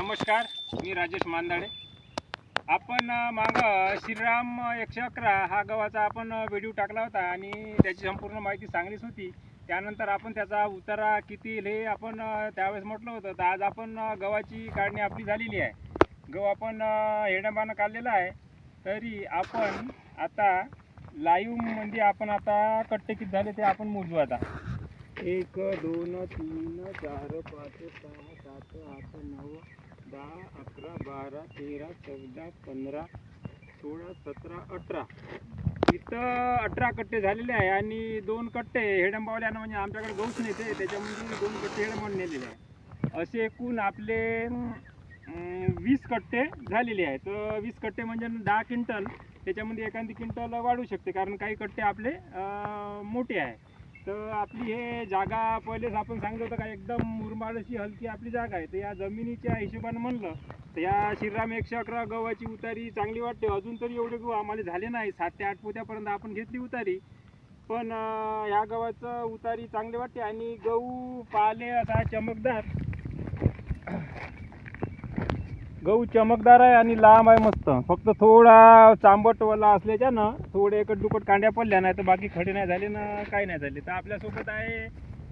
नमस्कार, मी राजेश मांदाडे. आपण माग श्रीराम 111 हा गव्हाचा आपण व्हिडिओ टाकला होता आणि त्याची संपूर्ण माहिती चांगलीच होती. त्यानंतर आपण त्याचा उतारा किती हे आपण त्यावेळेस म्हटलं होतं. तर आज आपण गव्हाची काढणी आपली झालेली आहे. गहू आपण हेडंबानं काढलेला आहे. तरी आपण आता लाईव्हमध्ये आपण आता कट्टे किती झाले ते आपण मोजू. आता 1 2 3 4 5 6 7 8 9 10 11 12 13 14 15 16 17 18 इथं 18 कट्टे झालेले आहे आणि 2 कट्टे हेडंबावल्यानं म्हणजे आमच्याकडे गहूच नाही ते त्याच्यामध्ये 2 कट्टे हेडंबावून नेलेले आहे. असे एकूण आपले 20 कट्टे झालेले आहेत. तर 20 कट्टे म्हणजे 10 क्विंटल. त्याच्यामध्ये एखादी क्विंटल वाढू शकते कारण काही कट्टे आपले मोठे आहे. तर आपली हे जागा पहिलेच आपण सांगितलं होतं का एकदम मुरमाड अशी हलकी आपली जागा आहे. तर या जमिनीच्या हिशोबाने म्हणलं तर या श्रीराम 111 गव्हाची उतारी चांगली वाटते. अजून तरी एवढे गहू आम्हाला झाले नाही. 7 ते 8 पोत्यापर्यंत आपण घेतली उतारी. पण ह्या गव्हाचं उतारी चांगली वाटते आणि गहू पाले असा चमकदार गहू चमकदार आहे आणि लांब आहे मस्त. फक्त थोडा चांबटवाला असल्याच्यानं थोडे एकट दुकट कांड्या पडल्या नाही तर बाकी खडे नाही झाले ना काही नाही झाले. तर आपल्यासोबत आहे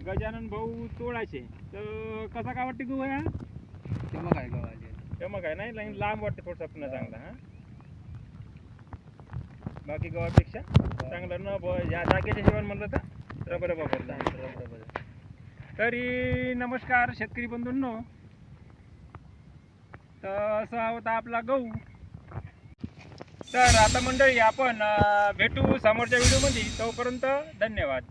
गजानन भाऊ तोडाचे. तर कसा काय वाटते गहू हा? चमक आहे गव्हाची. चमक आहे नाही लांब वाटते थोडंसं पुन्हा चांगला. हां बाकी गव्हापेक्षा चांगलं न ह्या जागेच्या हिशोबाने म्हणलं तर रबर वापरला. तरी नमस्कार शेतकरी बंधूंनो. तर असा होता आपला गहू. तर आता मंडळी आपण भेटू समोरच्या व्हिडिओमध्ये. तोपर्यंत धन्यवाद.